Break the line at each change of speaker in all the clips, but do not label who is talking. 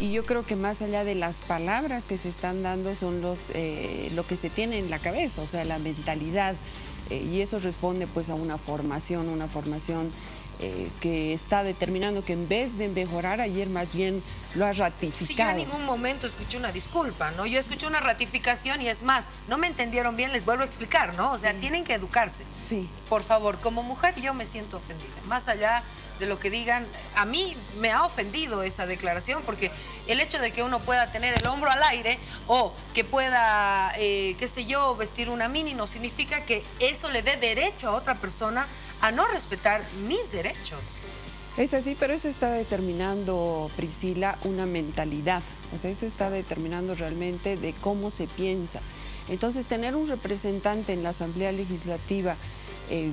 Y yo creo que más allá de las palabras que se están dando son lo que se tiene en la cabeza, o sea, la mentalidad. Y eso responde pues a una formación que está determinando que en vez de mejorar ayer más bien lo ha ratificado.
Sí, yo en ningún momento escuché una disculpa, ¿no? Yo escuché una ratificación y es más, no me entendieron bien, les vuelvo a explicar, ¿no? O sea, tienen que educarse.
Sí.
Por favor, como mujer yo me siento ofendida. Más allá de lo que digan, a mí me ha ofendido esa declaración porque el hecho de que uno pueda tener el hombro al aire o que pueda, qué sé yo, vestir una mini no significa que eso le dé derecho a otra persona a no respetar mis derechos.
Es así, pero eso está determinando, Priscila, una mentalidad. O sea, eso está determinando realmente de cómo se piensa. Entonces, tener un representante en la Asamblea Legislativa,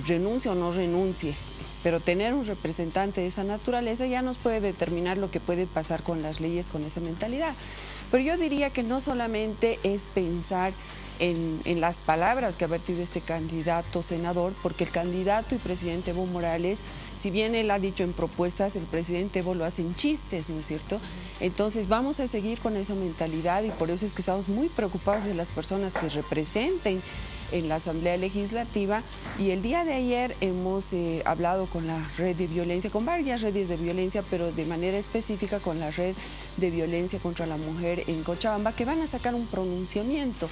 renuncie o no renuncie, pero tener un representante de esa naturaleza ya nos puede determinar lo que puede pasar con las leyes con esa mentalidad. Pero yo diría que no solamente es pensar en las palabras que ha vertido este candidato senador, porque el candidato y presidente Evo Morales, si bien él ha dicho en propuestas, el presidente Evo lo hace en chistes, ¿no es cierto? Entonces vamos a seguir con esa mentalidad y por eso es que estamos muy preocupados de las personas que representen en la Asamblea Legislativa. Y el día de ayer hemos hablado con la red de violencia, con varias redes de violencia, pero de manera específica con la red de violencia contra la mujer en Cochabamba, que van a sacar un pronunciamiento.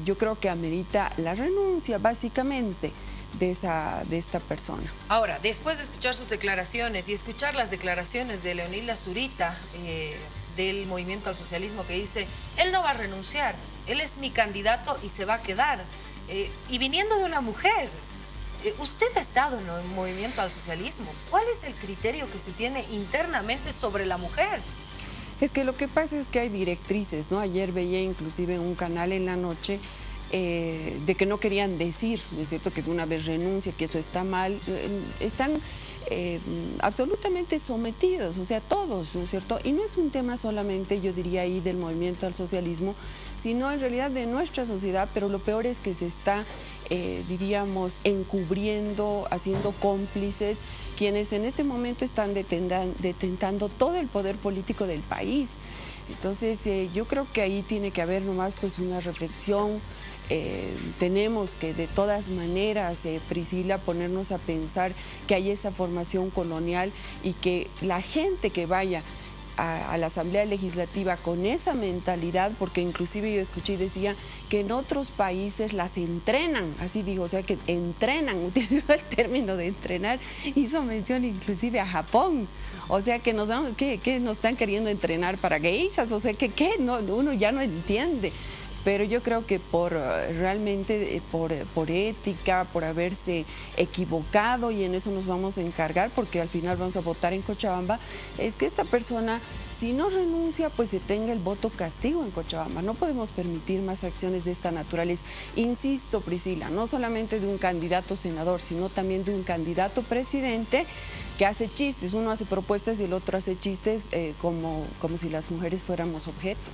Yo creo que amerita la renuncia, básicamente, de esta persona.
Ahora, después de escuchar sus declaraciones y escuchar las declaraciones de Leonilda Zurita, del Movimiento al Socialismo, que dice, él no va a renunciar, él es mi candidato y se va a quedar. Y viniendo de una mujer, usted ha estado en el Movimiento al Socialismo. ¿Cuál es el criterio que se tiene internamente sobre la mujer?
Es que lo que pasa es que hay directrices, ¿no? Ayer veía inclusive en un canal en la noche de que no querían decir, ¿no es cierto?, que de una vez renuncia, que eso está mal. Están absolutamente sometidos, o sea, todos, ¿no es cierto? Y no es un tema solamente, yo diría ahí, del Movimiento al Socialismo, sino en realidad de nuestra sociedad, pero lo peor es que se está, diríamos, encubriendo, haciendo cómplices quienes en este momento están detentando todo el poder político del país. Entonces, yo creo que ahí tiene que haber nomás pues una reflexión. Tenemos que de todas maneras, Priscila, ponernos a pensar que hay esa formación colonial y que la gente que vaya a la Asamblea Legislativa con esa mentalidad, porque inclusive yo escuché y decía que en otros países las entrenan, así digo, o sea que entrenan, utilizó el término de entrenar, hizo mención inclusive a Japón, o sea que nos están queriendo entrenar para geishas, o sea que no, uno ya no entiende. Pero yo creo que realmente por ética, por haberse equivocado, y en eso nos vamos a encargar, porque al final vamos a votar en Cochabamba, es que esta persona, si no renuncia, pues se tenga el voto castigo en Cochabamba. No podemos permitir más acciones de esta naturaleza. Insisto, Priscila, no solamente de un candidato senador, sino también de un candidato presidente que hace chistes. Uno hace propuestas y el otro hace chistes como si las mujeres fuéramos objeto.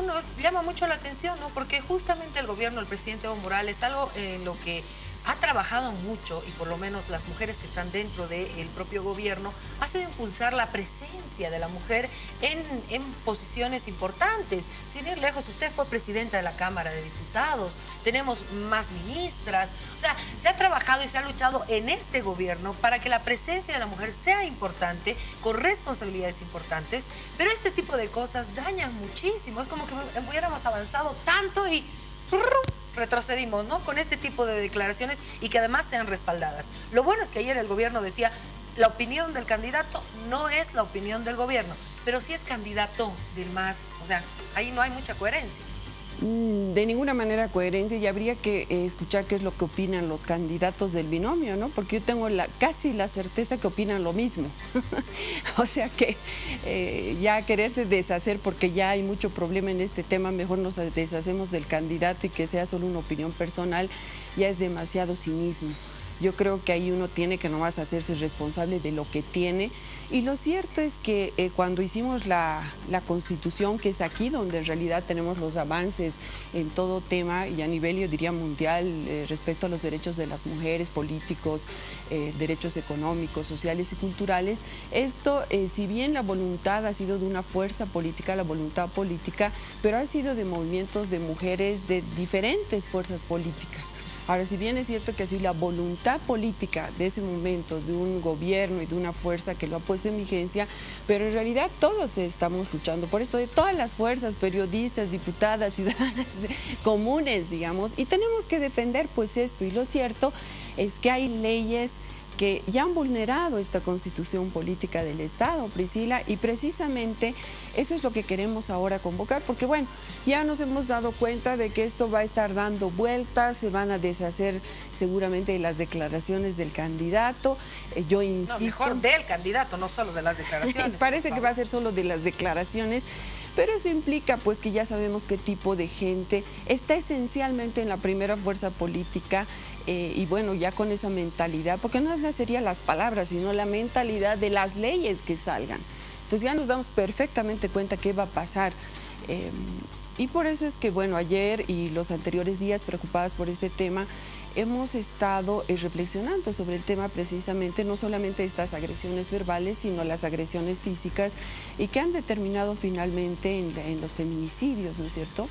Nos llama mucho la atención, ¿no? Porque justamente el gobierno del presidente Evo Morales, algo en lo que ha trabajado mucho, y por lo menos las mujeres que están dentro del propio gobierno, ha sido impulsar la presencia de la mujer en posiciones importantes. Sin ir lejos, usted fue presidenta de la Cámara de Diputados, tenemos más ministras, o sea, se ha trabajado y se ha luchado en este gobierno para que la presencia de la mujer sea importante, con responsabilidades importantes, pero este tipo de cosas dañan muchísimo. Es como que hubiéramos avanzado tanto y retrocedimos, ¿no? Con este tipo de declaraciones y que además sean respaldadas. Lo bueno es que ayer el gobierno decía, la opinión del candidato no es la opinión del gobierno, pero sí es candidato del MAS. O sea, ahí no hay mucha coherencia.
De ninguna manera coherencia, y habría que escuchar qué es lo que opinan los candidatos del binomio, ¿no? Porque yo tengo casi la certeza que opinan lo mismo. O sea que ya quererse deshacer porque ya hay mucho problema en este tema, mejor nos deshacemos del candidato y que sea solo una opinión personal, ya es demasiado cinismo. Yo creo que ahí uno tiene que nomás hacerse responsable de lo que tiene. Y lo cierto es que cuando hicimos la Constitución, que es aquí donde en realidad tenemos los avances en todo tema y a nivel, yo diría, mundial, respecto a los derechos de las mujeres, políticos, derechos económicos, sociales y culturales, esto, si bien la voluntad ha sido de una fuerza política, la voluntad política, pero ha sido de movimientos de mujeres de diferentes fuerzas políticas. Ahora, si bien es cierto que así la voluntad política de ese momento, de un gobierno y de una fuerza que lo ha puesto en vigencia, pero en realidad todos estamos luchando por esto, de todas las fuerzas, periodistas, diputadas, ciudadanas comunes, digamos, y tenemos que defender pues esto. Y lo cierto es que hay leyes que ya han vulnerado esta constitución política del Estado, Priscila, y precisamente eso es lo que queremos ahora convocar, porque bueno, ya nos hemos dado cuenta de que esto va a estar dando vueltas, se van a deshacer seguramente las declaraciones del candidato, yo insisto...
No, mejor del candidato, no solo de las declaraciones.
Parece que va a ser solo de las declaraciones, pero eso implica pues que ya sabemos qué tipo de gente está esencialmente en la primera fuerza política, y bueno, ya con esa mentalidad, porque no serían las palabras, sino la mentalidad de las leyes que salgan. Entonces ya nos damos perfectamente cuenta qué va a pasar. Y por eso es que, bueno, ayer y los anteriores días preocupadas por este tema, hemos estado reflexionando sobre el tema precisamente, no solamente estas agresiones verbales, sino las agresiones físicas, y que han determinado finalmente en los feminicidios, ¿no es cierto?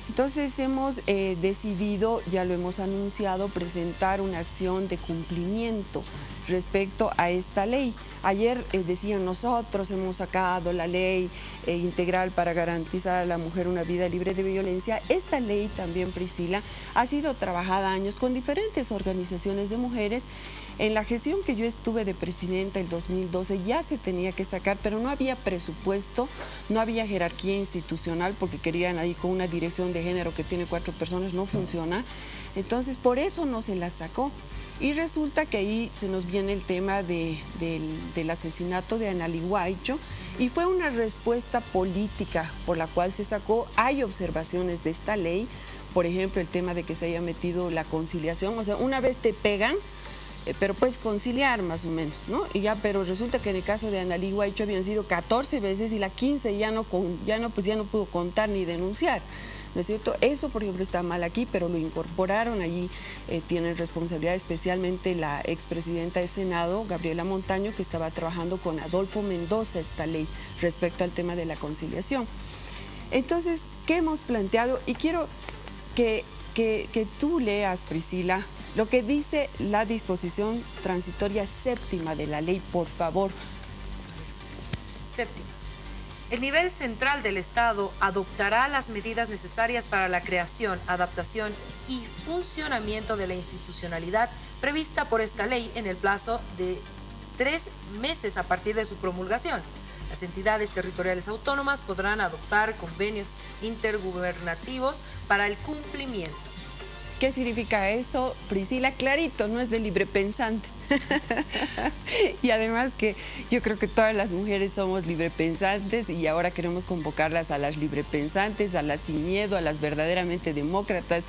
Entonces hemos decidido, ya lo hemos anunciado, presentar una acción de cumplimiento respecto a esta ley. Ayer decían, nosotros hemos sacado la ley integral para garantizar a la mujer una vida libre de violencia. Esta ley también, Priscila, ha sido trabajada años con diferentes organizaciones de mujeres. En la gestión que yo estuve de presidenta el 2012 ya se tenía que sacar, pero no había presupuesto, no había jerarquía institucional, porque querían ahí con una dirección de género que tiene 4 personas, no funciona. Entonces, por eso no se la sacó. Y resulta que ahí se nos viene el tema del asesinato de Analí Guaicho, y fue una respuesta política por la cual se sacó. Hay observaciones de esta ley, por ejemplo, el tema de que se haya metido la conciliación, o sea, una vez te pegan, pero puedes conciliar más o menos, ¿no? Y ya, pero resulta que en el caso de Analí Guaicho habían sido 14 veces y la 15 ya no pudo contar ni denunciar, ¿no es cierto? Eso, por ejemplo, está mal aquí, pero lo incorporaron. Allí tienen responsabilidad especialmente la expresidenta de Senado, Gabriela Montaño, que estaba trabajando con Adolfo Mendoza esta ley respecto al tema de la conciliación. Entonces, ¿qué hemos planteado? Y quiero que tú leas, Priscila, lo que dice la disposición transitoria séptima de la ley, por favor.
Séptima. El nivel central del Estado adoptará las medidas necesarias para la creación, adaptación y funcionamiento de la institucionalidad prevista por esta ley en el plazo de 3 meses a partir de su promulgación. Las entidades territoriales autónomas podrán adoptar convenios intergubernativos para el cumplimiento.
¿Qué significa eso, Priscila? Clarito, no es de libre pensante. Y además que yo creo que todas las mujeres somos librepensantes, y ahora queremos convocarlas a las librepensantes, a las sin miedo, a las verdaderamente demócratas,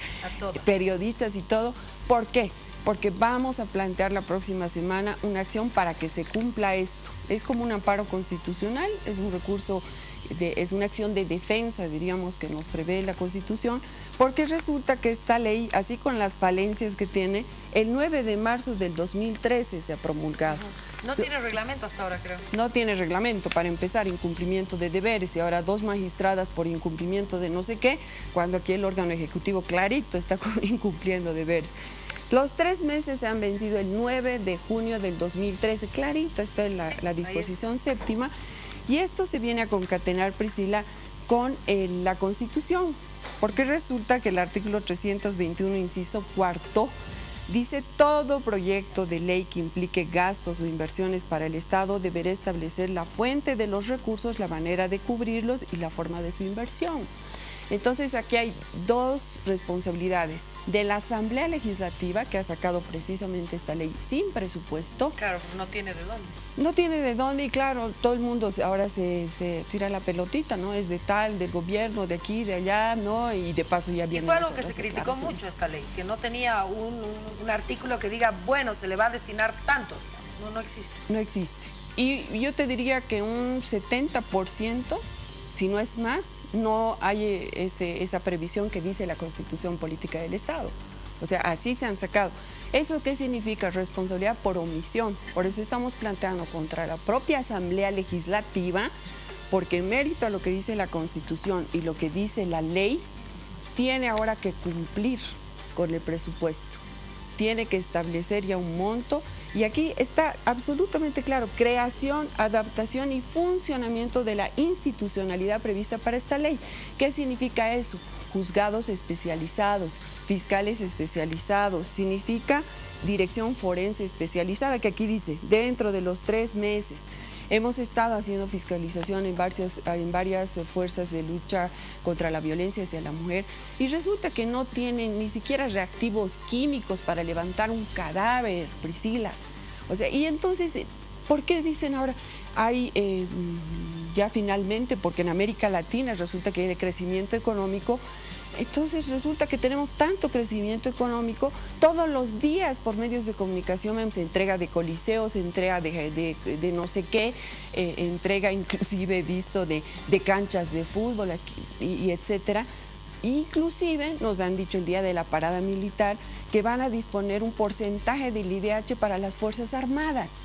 periodistas y todo. ¿Por qué? Porque vamos a plantear la próxima semana una acción para que se cumpla esto. Es como un amparo constitucional, es un recurso, es una acción de defensa, diríamos, que nos prevé la Constitución, porque resulta que esta ley, así con las falencias que tiene, el 9 de marzo del 2013 se ha promulgado.
No tiene reglamento hasta ahora, creo.
No tiene reglamento, para empezar, incumplimiento de deberes, y ahora 2 magistradas por incumplimiento de no sé qué, cuando aquí el órgano ejecutivo clarito está incumpliendo deberes. Los 3 meses se han vencido el 9 de junio del 2013, clarito está en la disposición séptima, y esto se viene a concatenar, Priscila, con la Constitución, porque resulta que el artículo 321, inciso cuarto, dice: todo proyecto de ley que implique gastos o inversiones para el Estado deberá establecer la fuente de los recursos, la manera de cubrirlos y la forma de su inversión. Entonces aquí hay dos responsabilidades de la Asamblea Legislativa, que ha sacado precisamente esta ley sin presupuesto.
Claro, no tiene de dónde.
No tiene de dónde, y claro, todo el mundo ahora se tira la pelotita, ¿no? Es de tal, del gobierno, de aquí, de allá, ¿no? Y de paso ya viene.
Y fue algo que se criticó mucho esta ley, que no tenía un artículo que diga, bueno, se le va a destinar tanto. No existe.
No existe. Y yo te diría que un 70%, si no es más, no hay esa previsión que dice la Constitución Política del Estado. O sea, así se han sacado. ¿Eso qué significa? Responsabilidad por omisión. Por eso estamos planteando contra la propia Asamblea Legislativa, porque en mérito a lo que dice la Constitución y lo que dice la ley, tiene ahora que cumplir con el presupuesto. Tiene que establecer ya un monto. Y aquí está absolutamente claro, creación, adaptación y funcionamiento de la institucionalidad prevista para esta ley. ¿Qué significa eso? Juzgados especializados, fiscales especializados, significa dirección forense especializada, que aquí dice, dentro de los 3 meses. Hemos estado haciendo fiscalización en varias fuerzas de lucha contra la violencia hacia la mujer y resulta que no tienen ni siquiera reactivos químicos para levantar un cadáver, Priscila. O sea, y entonces, ¿por qué dicen ahora? Hay ya finalmente, porque en América Latina resulta que hay crecimiento económico. Entonces resulta que tenemos tanto crecimiento económico, todos los días por medios de comunicación se entrega de coliseos, entrega de no sé qué, entrega inclusive he visto de canchas de fútbol aquí, y etcétera. Inclusive nos han dicho el día de la parada militar que van a disponer un porcentaje del IDH para las Fuerzas Armadas.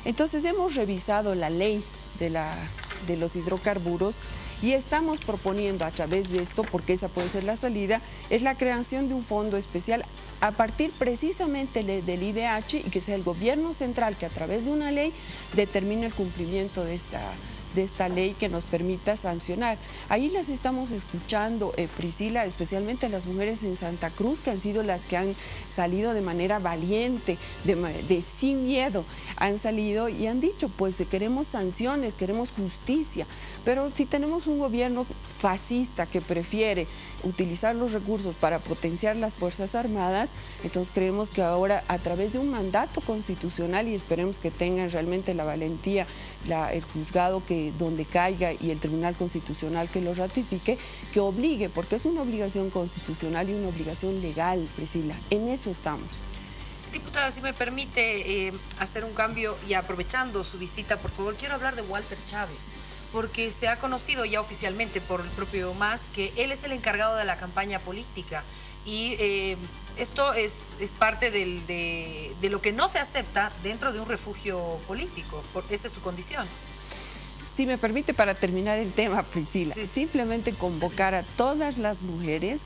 Entonces hemos revisado la ley de los hidrocarburos y estamos proponiendo a través de esto, porque esa puede ser la salida, es la creación de un fondo especial a partir precisamente del IDH y que sea el gobierno central que a través de una ley determine el cumplimiento de esta ley que nos permita sancionar. Ahí las estamos escuchando, Priscila, especialmente las mujeres en Santa Cruz, que han sido las que han salido de manera valiente, sin miedo, han salido y han dicho, pues queremos sanciones, queremos justicia, pero si tenemos un gobierno fascista que prefiere utilizar los recursos para potenciar las Fuerzas Armadas, entonces creemos que ahora a través de un mandato constitucional, y esperemos que tengan realmente la valentía, el juzgado donde caiga y el Tribunal Constitucional que lo ratifique, que obligue, porque es una obligación constitucional y una obligación legal, Priscila, en eso estamos.
Diputada, si me permite hacer un cambio y aprovechando su visita, por favor, quiero hablar de Walter Chávez, porque se ha conocido ya oficialmente por el propio MAS que él es el encargado de la campaña política y esto es parte de lo que no se acepta dentro de un refugio político, esa es su condición.
Si me permite, para terminar el tema, Priscila, sí. Simplemente convocar a todas las mujeres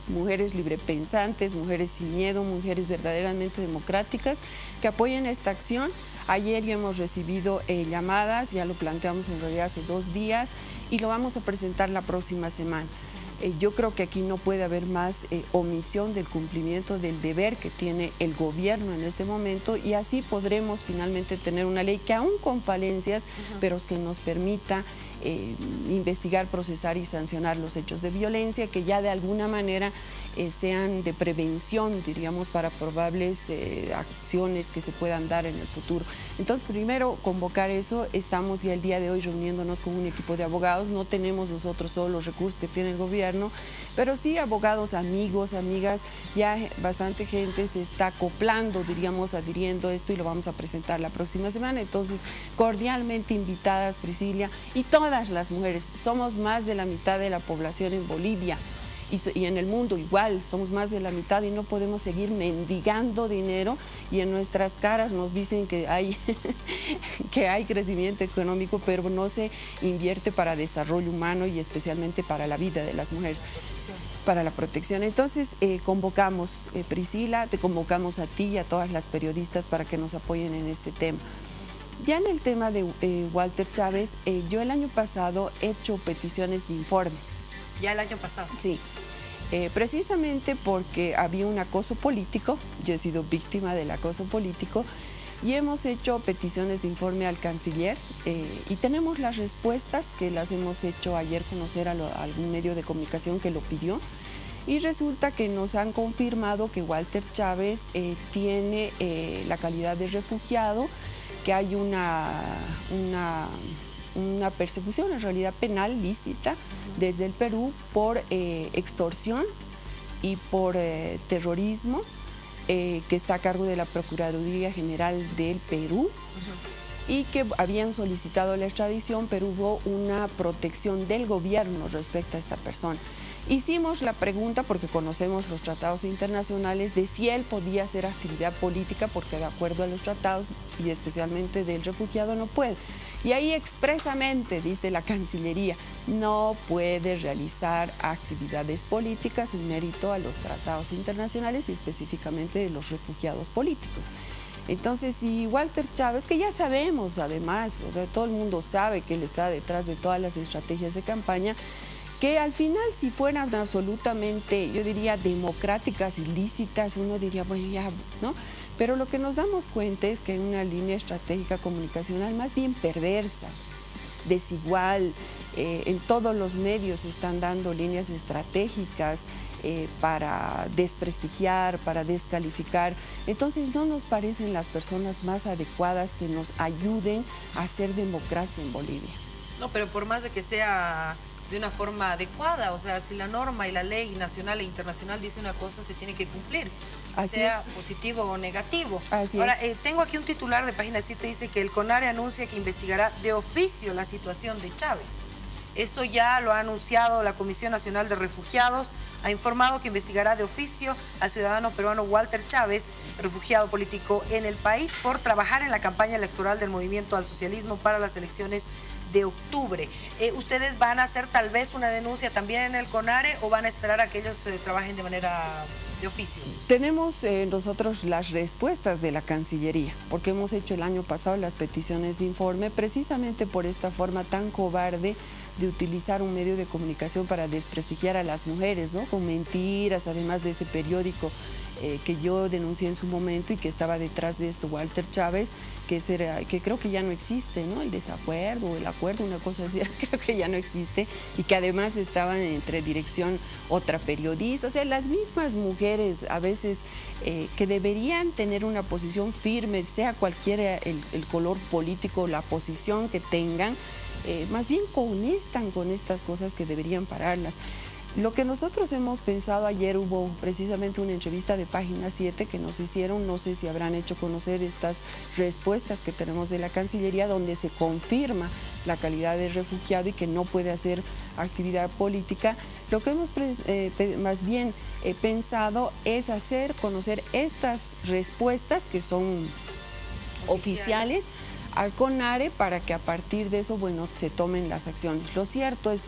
librepensantes, mujeres sin miedo, mujeres verdaderamente democráticas, que apoyen esta acción. Ayer ya hemos recibido llamadas, ya lo planteamos en realidad hace 2 días y lo vamos a presentar la próxima semana. Yo creo que aquí no puede haber más omisión del cumplimiento del deber que tiene el gobierno en este momento y así podremos finalmente tener una ley que aún con falencias, pero que nos permita investigar, procesar y sancionar los hechos de violencia que ya de alguna manera sean de prevención, diríamos, para probables acciones que se puedan dar en el futuro. Entonces, primero, convocar eso. Estamos ya el día de hoy reuniéndonos con un equipo de abogados. No tenemos nosotros todos los recursos que tiene el gobierno, pero sí abogados, amigos, amigas, ya bastante gente se está acoplando, diríamos, adhiriendo a esto y lo vamos a presentar la próxima semana. Entonces, cordialmente invitadas, Priscila, y todas las mujeres. Somos más de la mitad de la población en Bolivia. Y en el mundo igual, somos más de la mitad y no podemos seguir mendigando dinero y en nuestras caras nos dicen que hay, que hay crecimiento económico, pero no se invierte para desarrollo humano y especialmente para la vida de las mujeres, para la protección. Entonces convocamos, Priscila, te convocamos a ti y a todas las periodistas para que nos apoyen en este tema. Ya en el tema de Walter Chávez, yo el año pasado he hecho peticiones de informe.
¿Ya el año pasado?
Sí, precisamente porque había un acoso político, yo he sido víctima del acoso político, y hemos hecho peticiones de informe al canciller y tenemos las respuestas que las hemos hecho ayer conocer a algún medio de comunicación que lo pidió. Y resulta que nos han confirmado que Walter Chávez tiene la calidad de refugiado, que hay una persecución en realidad penal lícita desde el Perú por extorsión y por terrorismo, que está a cargo de la Procuraduría General del Perú, y que habían solicitado la extradición, pero hubo una protección del gobierno respecto a esta persona. Hicimos la pregunta, porque conocemos los tratados internacionales, de si él podía hacer actividad política, porque de acuerdo a los tratados, y especialmente del refugiado, no puede. Y ahí expresamente dice la Cancillería, no puede realizar actividades políticas en mérito a los tratados internacionales y específicamente de los refugiados políticos. Entonces, si Walter Chávez, que ya sabemos además, o sea, todo el mundo sabe que él está detrás de todas las estrategias de campaña, que al final si fueran absolutamente, yo diría, democráticas y lícitas, uno diría, bueno, ya, ¿no? Pero lo que nos damos cuenta es que hay una línea estratégica comunicacional más bien perversa, desigual. En todos los medios se están dando líneas estratégicas para desprestigiar, para descalificar. Entonces no nos parecen las personas más adecuadas que nos ayuden a hacer democracia en Bolivia.
No, pero por más de que sea de una forma adecuada, o sea, si la norma y la ley nacional e internacional dice una cosa, se tiene que cumplir, sea positivo o negativo. Ahora, tengo aquí un titular de Página 7, dice que el CONARE anuncia que investigará de oficio la situación de Chávez. Eso ya lo ha anunciado la Comisión Nacional de Refugiados, ha informado que investigará de oficio al ciudadano peruano Walter Chávez, refugiado político en el país, por trabajar en la campaña electoral del Movimiento al Socialismo para las elecciones de octubre. ¿Ustedes van a hacer tal vez una denuncia también en el CONARE o van a esperar a que ellos trabajen de manera de oficio?
Tenemos nosotros las respuestas de la Cancillería, porque hemos hecho el año pasado las peticiones de informe precisamente por esta forma tan cobarde de utilizar un medio de comunicación para desprestigiar a las mujeres, ¿no? Con mentiras, además de ese periódico que yo denuncié en su momento y que estaba detrás de esto, Walter Chávez, que creo que ya no existe, ¿no? El desacuerdo, el acuerdo, una cosa así, creo que ya no existe, y que además estaban entre dirección otra periodista, o sea, las mismas mujeres a veces que deberían tener una posición firme, sea cualquiera el color político, la posición que tengan, más bien conectan con estas cosas que deberían pararlas. Lo que nosotros hemos pensado, ayer hubo precisamente una entrevista de Página 7 que nos hicieron, no sé si habrán hecho conocer estas respuestas que tenemos de la Cancillería, donde se confirma la calidad de refugiado y que no puede hacer actividad política. Lo que hemos más bien pensado es hacer conocer estas respuestas que son oficiales al CONARE, para que a partir de eso, bueno, se tomen las acciones. Lo cierto es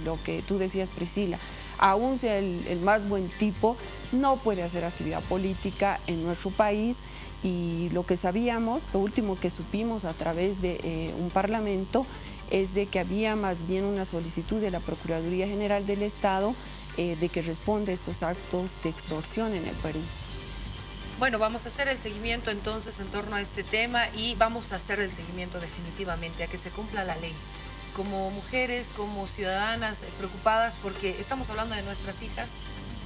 lo que tú decías, Priscila, aún sea el más buen tipo, no puede hacer actividad política en nuestro país, y lo que sabíamos, lo último que supimos a través de un parlamento, es de que había más bien una solicitud de la Procuraduría General del Estado de que responda a estos actos de extorsión en el Perú.
Bueno, vamos a hacer el seguimiento entonces en torno a este tema, y vamos a hacer el seguimiento definitivamente a que se cumpla la ley. Como mujeres, como ciudadanas preocupadas, porque estamos hablando de nuestras hijas,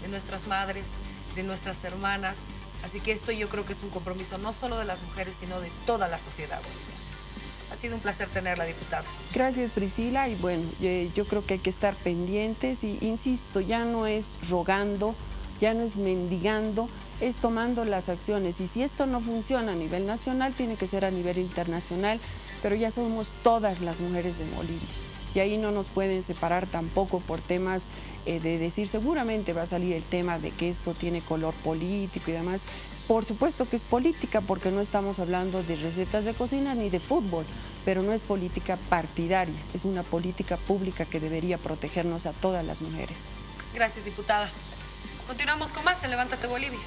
de nuestras madres, de nuestras hermanas. Así que esto yo creo que es un compromiso no solo de las mujeres, sino de toda la sociedad boliviana. Ha sido un placer tenerla, diputada.
Gracias, Priscila, y bueno, yo creo que hay que estar pendientes y insisto, ya no es rogando, ya no es mendigando, es tomando las acciones, y si esto no funciona a nivel nacional, tiene que ser a nivel internacional, pero ya somos todas las mujeres de Bolivia, y ahí no nos pueden separar tampoco por temas de decir, seguramente va a salir el tema de que esto tiene color político y demás. Por supuesto que es política, porque no estamos hablando de recetas de cocina ni de fútbol, pero no es política partidaria, es una política pública que debería protegernos a todas las mujeres.
Gracias, diputada. Continuamos con más en Levántate Bolivia.